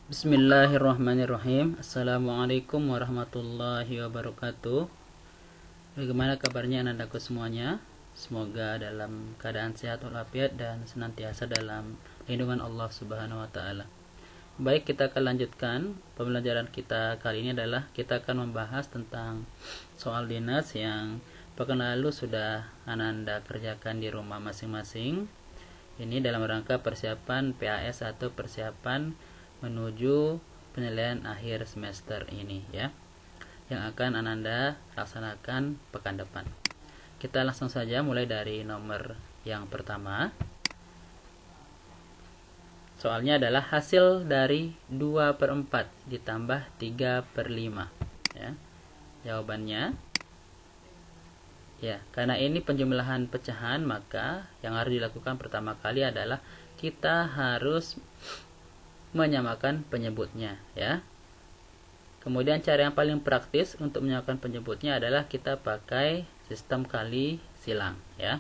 Bismillahirrahmanirrahim. Assalamualaikum warahmatullahi wabarakatuh. Bagaimana kabarnya anak-anakku semuanya? Semoga dalam keadaan sehat walafiat dan senantiasa dalam lindungan Allah Subhanahu wa taala. Baik, kita akan lanjutkan pembelajaran kita kali ini adalah kita akan membahas tentang soal dinas yang pekan lalu sudah Ananda kerjakan di rumah masing-masing. Ini dalam rangka persiapan PAS atau persiapan menuju penilaian akhir semester ini ya, yang akan Ananda laksanakan pekan depan. Kita langsung saja mulai dari nomor yang pertama. Soalnya adalah hasil dari 2/4 ditambah 3/5 ya. Jawabannya ya, karena ini penjumlahan pecahan, maka yang harus dilakukan pertama kali adalah kita harus menyamakan penyebutnya ya. Kemudian cara yang paling praktis untuk menyamakan penyebutnya adalah kita pakai sistem kali silang ya.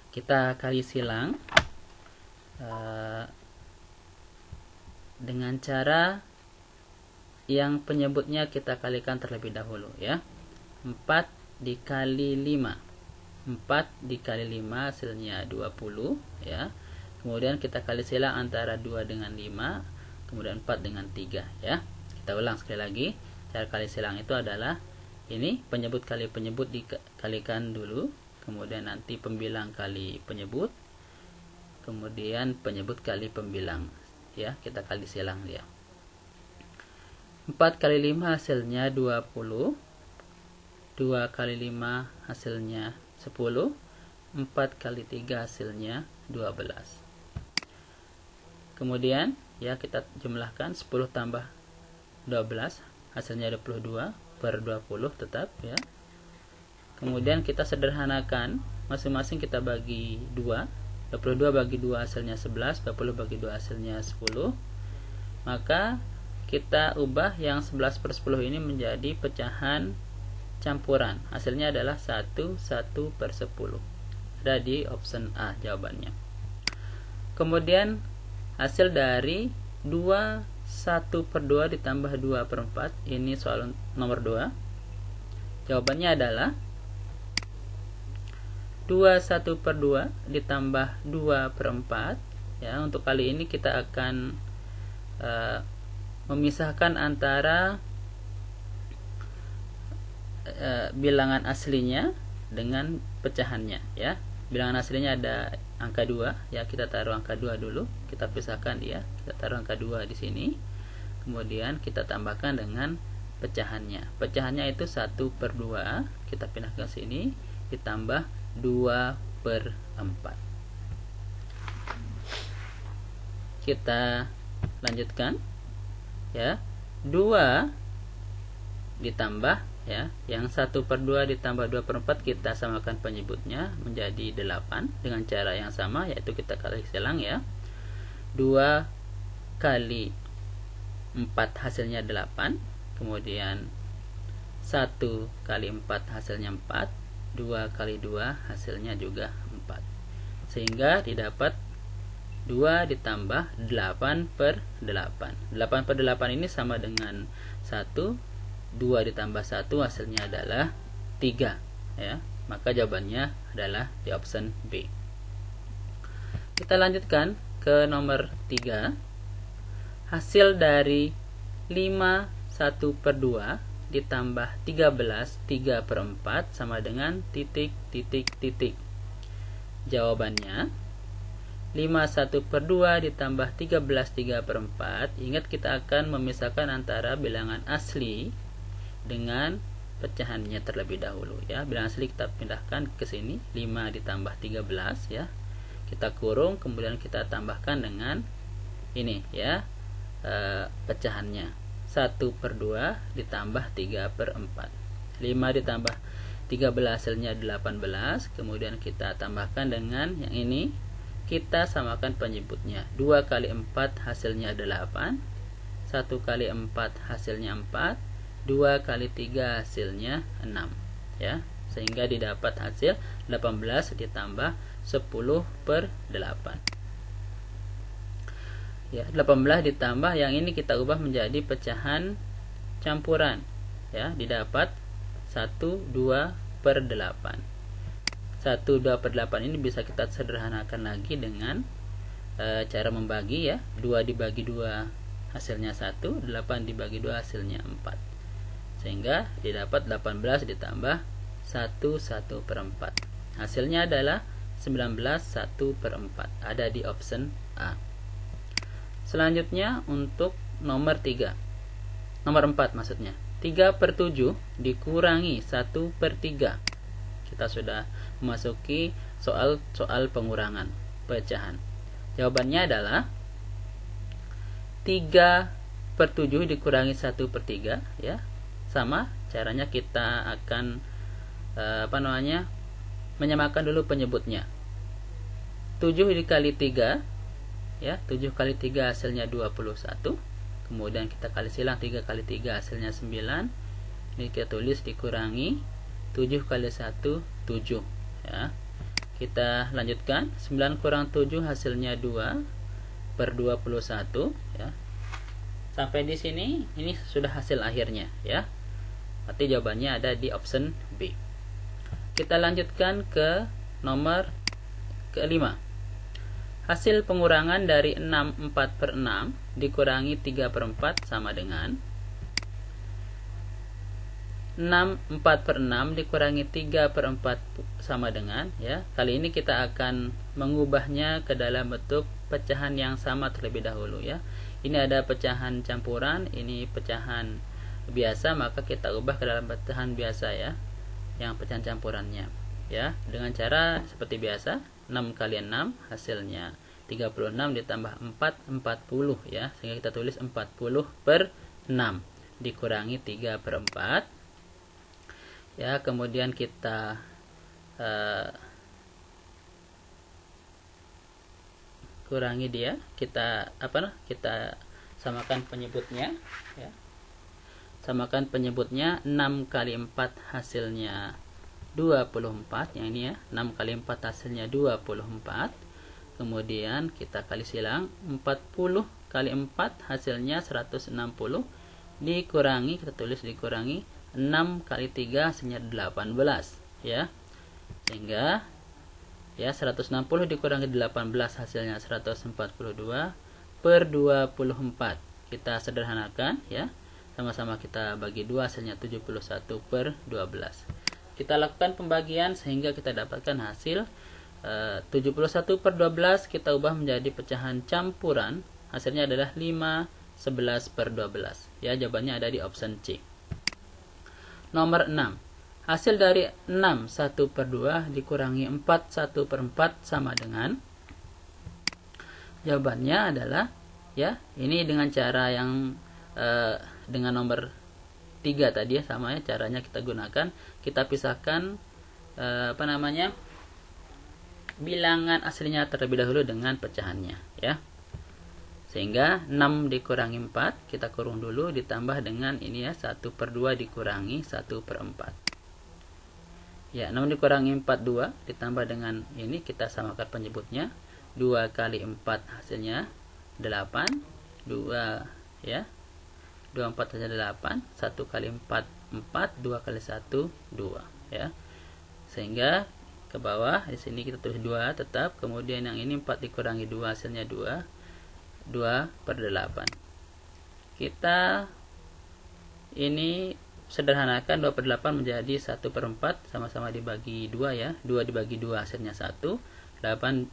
Kita kali silang dengan cara yang penyebutnya kita kalikan terlebih dahulu ya. 4 dikali 5, 4 dikali 5 hasilnya 20 ya. Kemudian kita kali silang antara 2 dengan 5, kemudian 4 dengan 3 ya. Kita ulang sekali lagi. Cara kali silang itu adalah ini penyebut kali penyebut dikalikan dulu, kemudian nanti pembilang kali penyebut, kemudian penyebut kali pembilang ya, kita kali silang dia. 4 kali 5 hasilnya 20, 2 kali 5 hasilnya 10, 4 kali 3 hasilnya 12. Kemudian ya kita jumlahkan 10 tambah 12 hasilnya 22 per 20 tetap ya. Kemudian kita sederhanakan, masing-masing kita bagi 2. 22 bagi 2 hasilnya 11, 20 bagi 2 hasilnya 10. Maka kita ubah yang 11 per 10 ini menjadi pecahan campuran. Hasilnya adalah 1 per 10. Ada di option A jawabannya. Kemudian hasil dari 2 1/2 ditambah 2/4, ini soal nomor 2. Jawabannya adalah 2 1/2 ditambah 2/4 ya. Untuk kali ini kita akan memisahkan antara bilangan aslinya dengan pecahannya ya. Bilangan aslinya ada angka 2 ya, kita taruh angka 2 dulu, kita pisahkan dia, kita taruh angka 2 di sini. Kemudian kita tambahkan dengan pecahannya. Pecahannya itu 1/2, kita pindah ke sini, ditambah 2/4. Kita lanjutkan ya. 2 ditambah ya, yang 1/2 ditambah 2/4 kita samakan penyebutnya menjadi 8 dengan cara yang sama, yaitu kita kali silang ya. 2 kali 4 hasilnya 8, kemudian 1 kali 4 hasilnya 4, 2 kali 2 hasilnya juga 4, sehingga didapat 2 ditambah 8/8. 8/8 ini sama dengan 1. 2 ditambah 1 hasilnya adalah 3 ya. Maka jawabannya adalah di option B. Kita lanjutkan ke nomor 3. Hasil dari 5 1/2 ditambah 13 3/4 sama dengan titik. Jawabannya 5 1/2 ditambah 13 3/4. Ingat, kita akan memisahkan antara bilangan asli dengan pecahannya terlebih dahulu ya. Bilangan asli kita pindahkan ke sini, 5 ditambah 13 ya. Kita kurung, kemudian kita tambahkan dengan ini ya, pecahannya 1/2 ditambah 3/4. 5 ditambah 13 hasilnya 18, kemudian kita tambahkan dengan yang ini, kita samakan penyebutnya. 2 kali 4 hasilnya 8, 1 kali 4 hasilnya 4, 2 kali 3 hasilnya 6 ya, sehingga didapat hasil 18 ditambah 10/8. Ya, 18 ditambah yang ini kita ubah menjadi pecahan campuran. Ya, didapat 1, 2 per 8. 1, 2 per 8 ini bisa kita sederhanakan lagi dengan cara membagi ya. 2 dibagi 2 hasilnya 1, 8 dibagi 2 hasilnya 4. Sehingga didapat 18 ditambah 1, 1 per 4. Hasilnya adalah 19, 1 per 4. Ada di option A. Selanjutnya untuk nomor 3. Nomor 4 maksudnya. 3 per 7 dikurangi 1 per 3. Kita sudah memasuki soal pengurangan pecahan. Jawabannya adalah 3 per 7 dikurangi 1 per 3 ya. Sama caranya kita akan menyamakan dulu penyebutnya. 7 dikali 3 ya, 7 kali 3 hasilnya 21. Kemudian kita kali silang 3 kali 3 hasilnya 9. Ini kita tulis dikurangi 7 kali 1 7 ya. Kita lanjutkan, 9 kurang 7 hasilnya 2 per 21 ya. Sampai di sini ini sudah hasil akhirnya ya. Berarti jawabannya ada di option B. Kita lanjutkan ke nomor ke-5. Hasil pengurangan dari 6 4 per 6 dikurangi 3 per 4 sama dengan 6 4 per 6 dikurangi 3 per 4 sama dengan ya. Kali ini kita akan mengubahnya ke dalam bentuk pecahan yang sama terlebih dahulu ya. Ini ada pecahan campuran, ini pecahan biasa, maka kita ubah ke dalam pecahan biasa ya, yang pecahan campurannya ya, dengan cara seperti biasa. 6 kali 6 hasilnya 36 ditambah 4 40 ya, sehingga kita tulis 40 per 6 dikurangi 3 per 4 ya. Kemudian kita kurangi dia, kita samakan penyebutnya ya. Samakan penyebutnya. 6 kali 4 hasilnya 24 yang ini ya. 6 kali 4 hasilnya 24. Kemudian kita kali silang, 40 kali 4 hasilnya 160 dikurangi, kita tulis dikurangi 6 kali 3 hasilnya 18 ya. Sehingga ya 160 dikurangi 18 hasilnya 142 per 24. Kita sederhanakan ya. Sama-sama kita bagi 2 hasilnya 71 per 12. Kita lakukan pembagian sehingga kita dapatkan hasil 71 per 12 kita ubah menjadi pecahan campuran. Hasilnya adalah 5 11 per 12 ya. Jawabannya ada di option C. Nomor 6. Hasil dari 6 1 per 2 dikurangi 4 1 per 4 sama dengan, jawabannya adalah ya, ini dengan cara yang dengan nomor 3 tadi ya, sama ya caranya kita gunakan. Kita pisahkan bilangan aslinya terlebih dahulu dengan pecahannya ya. Sehingga 6 dikurangi 4 kita kurung dulu, ditambah dengan ini ya, 1 per 2 dikurangi 1 per 4 ya. 6 dikurangi 4 2 ditambah dengan ini, kita samakan penyebutnya. 2 kali 4 hasilnya 8 2 ya, 2 4 hasilnya 8. 1 kali 4 4, 2 kali 1 2 ya. Sehingga ke bawah di sini kita tulis 2 tetap, kemudian yang ini 4 dikurangi 2 hasilnya 2 per 8. Kita ini sederhanakan 2 per 8 menjadi 1 per 4, sama-sama dibagi 2 ya. 2 dibagi 2 hasilnya 1, 8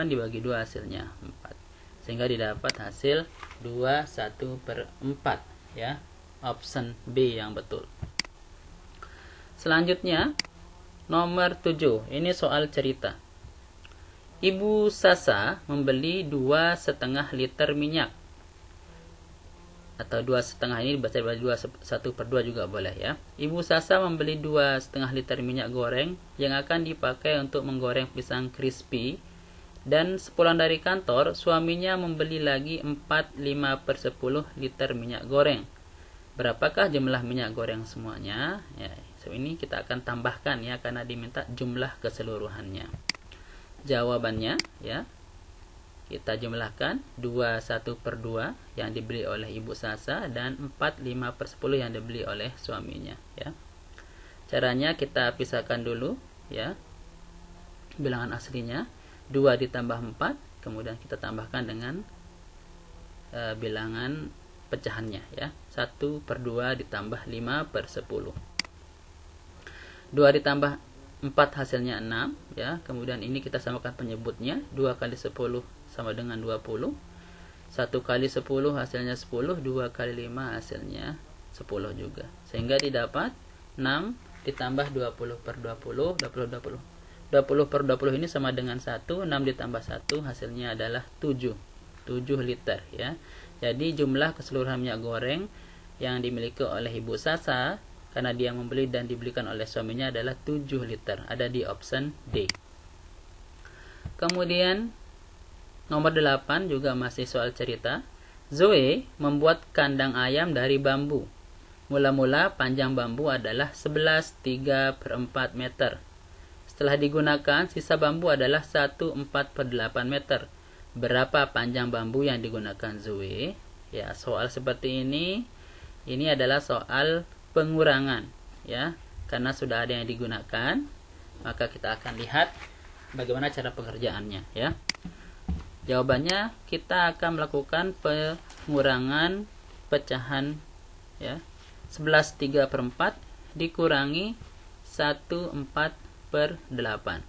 dibagi 2 hasilnya 4. Sehingga didapat hasil 2 1 per 4 ya. Option B yang betul. Selanjutnya nomor 7. Ini soal cerita. Ibu Sasa membeli 2,5 liter minyak, atau 2,5 ini dibaca 1 per 2 juga boleh ya. Ibu Sasa membeli 2,5 liter minyak goreng yang akan dipakai untuk menggoreng pisang crispy, dan sepulang dari kantor suaminya membeli lagi 4/5 per 10 liter minyak goreng. Berapakah jumlah minyak goreng semuanya ya? So, ini kita akan tambahkan ya, karena diminta jumlah keseluruhannya. Jawabannya ya, kita jumlahkan 21/2 yang dibeli oleh Ibu Sasa dan 45/10 yang dibeli oleh suaminya, ya. Caranya kita pisahkan dulu, ya, bilangan aslinya. 2 ditambah 4, kemudian kita tambahkan dengan bilangan pecahannya, ya. 1/2 ditambah 5/10. 2 ditambah 4 hasilnya 6, ya. Kemudian ini kita samakan penyebutnya. 2 kali 10 sama dengan 20. 1 kali 10 hasilnya 10, 2 kali 5 hasilnya 10 juga. Sehingga didapat 6 ditambah 20/20, 20/20. 20/20 ini sama dengan 1, 6 ditambah 1 hasilnya adalah 7 liter, ya. Jadi jumlah keseluruhan minyak goreng yang dimiliki oleh Ibu Sasa karena dia membeli dan dibelikan oleh suaminya adalah 7 liter. Ada di option D. Kemudian nomor 8 juga masih soal cerita. Zoe membuat kandang ayam dari bambu. Mula-mula panjang bambu adalah 11/3/4 meter. Setelah digunakan, sisa bambu adalah 1/4/8 meter. Berapa panjang bambu yang digunakan Zoe? Ya, soal seperti ini adalah soal pengurangan, ya. Karena sudah ada yang digunakan, maka kita akan lihat bagaimana cara pengerjaannya, ya. Jawabannya kita akan melakukan pengurangan pecahan, ya. 11/3/4 dikurangi 1/4/8.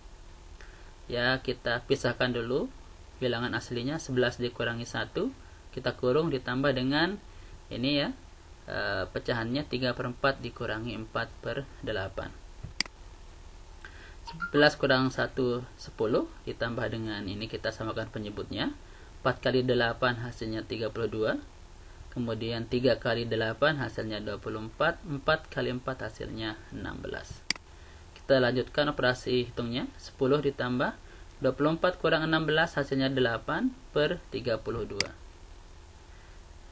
Ya, kita pisahkan dulu bilangan aslinya. 11 dikurangi 1, kita kurung ditambah dengan ini, ya, pecahannya 3/4 dikurangi 4/8. 11 kurang 1 10 ditambah dengan ini, kita samakan penyebutnya. 4 kali 8 hasilnya 32. Kemudian 3 kali 8 hasilnya 24. 4 kali 4 hasilnya 16. Kita lanjutkan operasi hitungnya. 10 ditambah 24 kurang 16 hasilnya 8/32.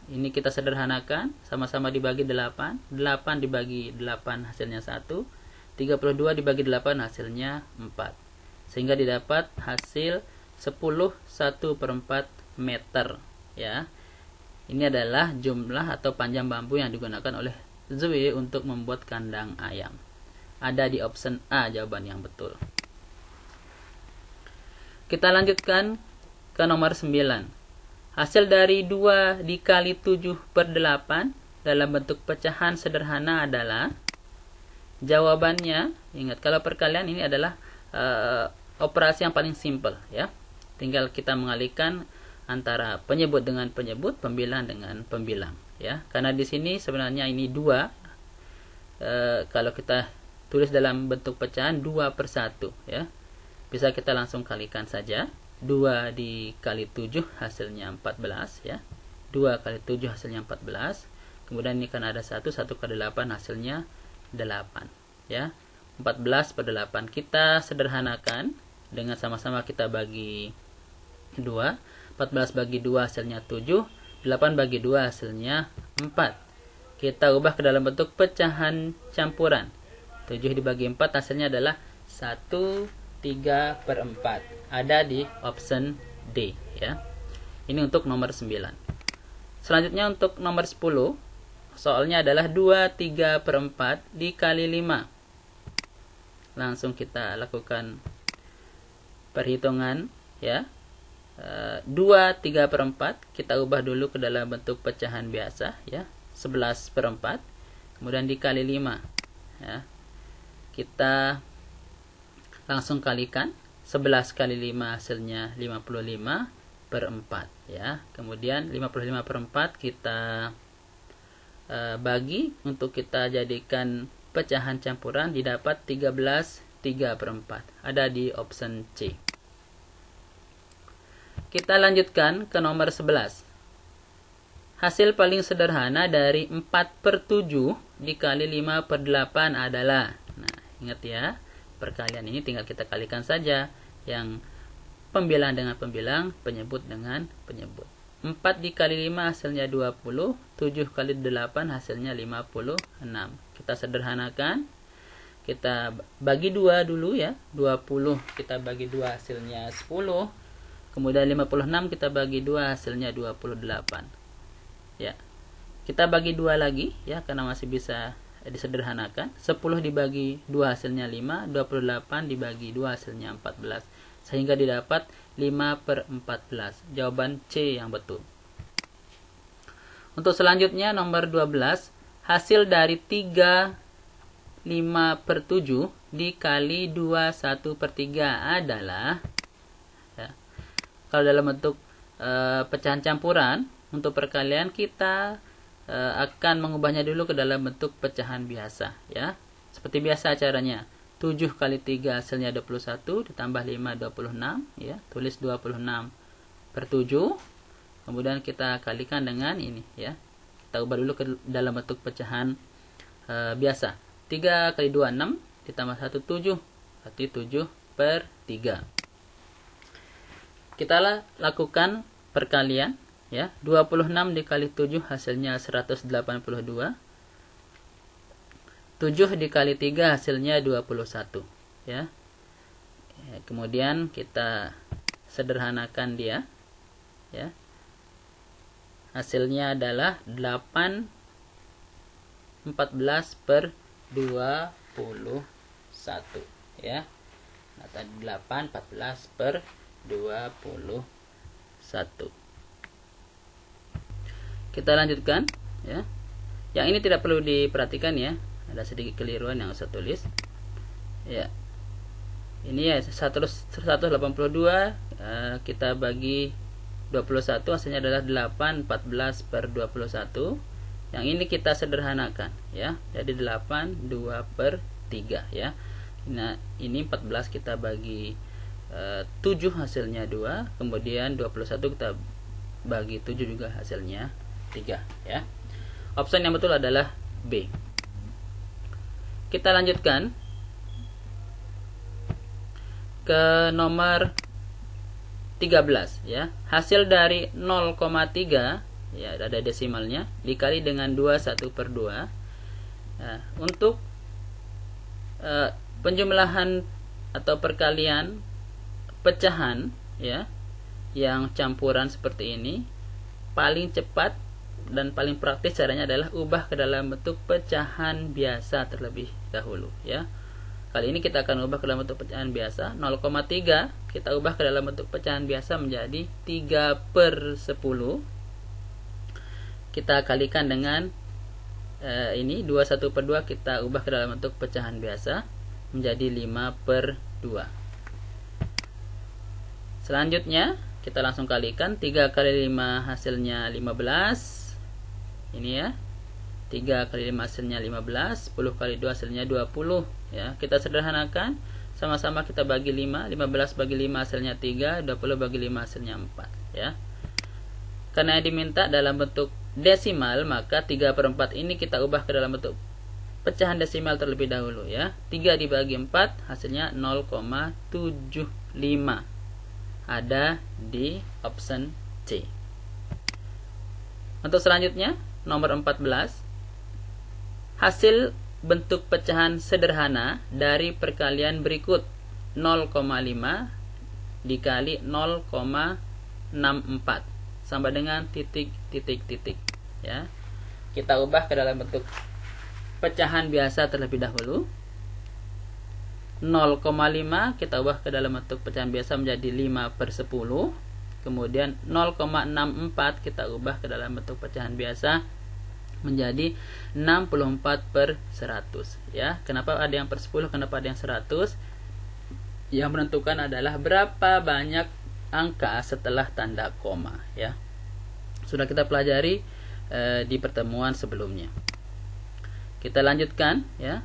Ini kita sederhanakan, sama-sama dibagi 8. 8 dibagi 8 hasilnya 1. 32 dibagi 8 hasilnya 4. Sehingga didapat hasil 10 1/4 meter, ya. Ini adalah jumlah atau panjang bambu yang digunakan oleh Zoe untuk membuat kandang ayam. Ada di option A jawaban yang betul. Kita lanjutkan ke nomor 9. Hasil dari 2 dikali 7/8 dalam bentuk pecahan sederhana adalah, jawabannya, ingat kalau perkalian ini adalah operasi yang paling simple, ya. Tinggal kita mengalihkan antara penyebut dengan penyebut, pembilang dengan pembilang, ya. Karena di sini sebenarnya ini 2. Kalau kita tulis dalam bentuk pecahan 2/1, ya. Bisa kita langsung kalikan saja. 2 dikali 7 hasilnya 14, ya. 2 kali 7 hasilnya 14. Kemudian ini kan ada 1 kali 8 hasilnya 8, ya. 14/8 kita sederhanakan dengan sama-sama kita bagi 2. 14 bagi 2 hasilnya 7. 8 bagi 2 hasilnya 4. Kita ubah ke dalam bentuk pecahan campuran. 7 dibagi 4 hasilnya adalah 1/3/4. Ada di option D, ya. Ini untuk nomor 9. Selanjutnya untuk nomor 10. Soalnya adalah 2/3/4 dikali 5. Langsung kita lakukan perhitungan, ya. 2/3/4 kita ubah dulu ke dalam bentuk pecahan biasa, ya. 11/4. Kemudian dikali 5, ya. Kita langsung kalikan. 11 kali 5 hasilnya 55/4, ya. Kemudian 55/4 kita bagi untuk kita jadikan pecahan campuran, didapat 13/4. Ada di option C. Kita lanjutkan ke nomor 11. Hasil paling sederhana dari 4/7 dikali 5/8 adalah, nah, ingat ya, perkalian ini tinggal kita kalikan saja, yang pembilang dengan pembilang, penyebut dengan penyebut. 4 dikali 5 hasilnya 20, 7 kali 8 hasilnya 56. Kita sederhanakan, kita bagi 2 dulu, ya. 20 kita bagi 2 hasilnya 10, Kemudian 56 kita bagi 2 hasilnya 28. Ya. Kita bagi 2 lagi ya, karena masih bisa disederhanakan. 10 dibagi 2 hasilnya 5, 28 dibagi 2 hasilnya 14. Sehingga didapat 5/14. Jawaban C yang betul. Untuk selanjutnya nomor 12, hasil dari 3 5/7 dikali 2 1/3 adalah ya, kalau dalam bentuk pecahan campuran, untuk perkalian kita akan mengubahnya dulu ke dalam bentuk pecahan biasa ya. Seperti biasa caranya. 7 kali 3 hasilnya 21 ditambah 5 26 ya. Tulis 26/7. Kemudian kita kalikan dengan ini ya. Kita ubah dulu ke dalam bentuk pecahan biasa. 3 kali 2 6 ditambah 1 7. Berarti 7/3. Kita lakukan perkalian ya. 26 dikali 7 hasilnya 182. 7 dikali 3 hasilnya 21 ya. Kemudian kita sederhanakan dia ya. Hasilnya adalah 8/14/21 ya. Nah, tadi 8/14/21. Kita lanjutkan ya. Yang ini tidak perlu diperhatikan ya. Ada sedikit keliruan yang saya tulis. Ya. Ini ya 182 kita bagi 21 hasilnya adalah 8/14/21. Yang ini kita sederhanakan ya. Jadi 8 2/3 ya. Nah, ini 14 kita bagi 7 hasilnya 2, kemudian 21 kita bagi 7 juga hasilnya 3 ya. Opsi yang betul adalah B. Kita lanjutkan ke nomor 13 ya. Hasil dari 0,3 ya, ada desimalnya, dikali dengan 2 1/2. Nah, untuk penjumlahan atau perkalian pecahan ya yang campuran seperti ini, paling cepat dan paling praktis caranya adalah ubah ke dalam bentuk pecahan biasa terlebih dahulu ya. Kali ini kita akan ubah ke dalam bentuk pecahan biasa. 0,3 kita ubah ke dalam bentuk pecahan biasa menjadi 3/10. Kita kalikan dengan ini 2 1/2 kita ubah ke dalam bentuk pecahan biasa menjadi 5/2. Selanjutnya kita langsung kalikan. 3 kali 5 hasilnya 15. Ini ya. 3 kali 5 hasilnya 15. 10 kali 2 hasilnya 20 ya. Kita sederhanakan. Sama-sama kita bagi 5. 15 bagi 5 hasilnya 3. 20 bagi 5 hasilnya 4 ya. Karena diminta dalam bentuk desimal, maka 3/4 ini kita ubah ke dalam bentuk pecahan desimal terlebih dahulu ya. 3 dibagi 4 hasilnya 0,75. Ada di option C. Untuk selanjutnya nomor 14, hasil bentuk pecahan sederhana dari perkalian berikut. 0,5 dikali 0,64 sama dengan titik ya. Kita ubah ke dalam bentuk pecahan biasa terlebih dahulu. 0,5 kita ubah ke dalam bentuk pecahan biasa menjadi 5/10. Kemudian 0,64 kita ubah ke dalam bentuk pecahan biasa menjadi 64/100 ya. Kenapa ada yang per 10, kenapa ada yang 100? Yang menentukan adalah berapa banyak angka setelah tanda koma ya. Sudah kita pelajari di pertemuan sebelumnya. Kita lanjutkan ya.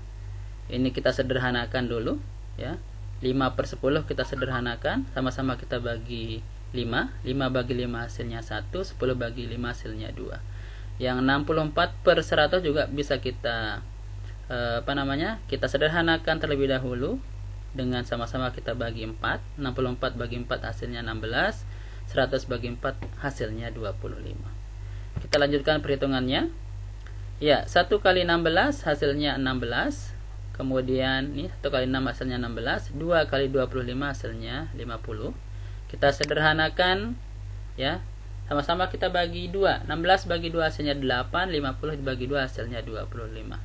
Ini kita sederhanakan dulu ya. 5/10 kita sederhanakan, sama-sama kita bagi 5. 5 bagi 5 hasilnya 1, 10 bagi 5 hasilnya 2. Yang 64/100 juga bisa kita kita sederhanakan terlebih dahulu dengan sama-sama kita bagi 4. 64 bagi 4 hasilnya 16. 100 bagi 4 hasilnya 25. Kita lanjutkan perhitungannya. Ya, 1 kali 16 hasilnya 16. Kemudian ini 1 kali 6 hasilnya 16. 2 kali 25 hasilnya 50. Kita sederhanakan ya. Sama-sama kita bagi 2. 16 bagi 2 hasilnya 8, 50 dibagi 2 hasilnya 25.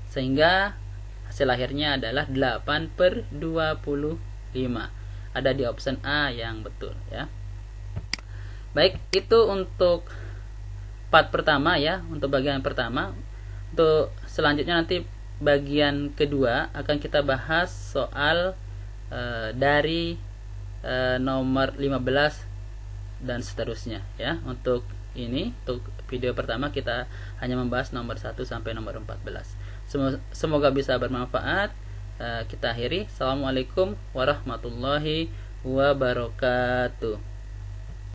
Sehingga hasil akhirnya adalah 8/25. Ada di option A yang betul ya. Baik, itu untuk part pertama ya, untuk bagian pertama. Untuk selanjutnya nanti bagian kedua akan kita bahas soal dari nomor 15 dan seterusnya ya. Untuk video pertama kita hanya membahas nomor 1 sampai nomor 14. Semoga bisa bermanfaat. Kita akhiri. Assalamualaikum warahmatullahi wabarakatuh.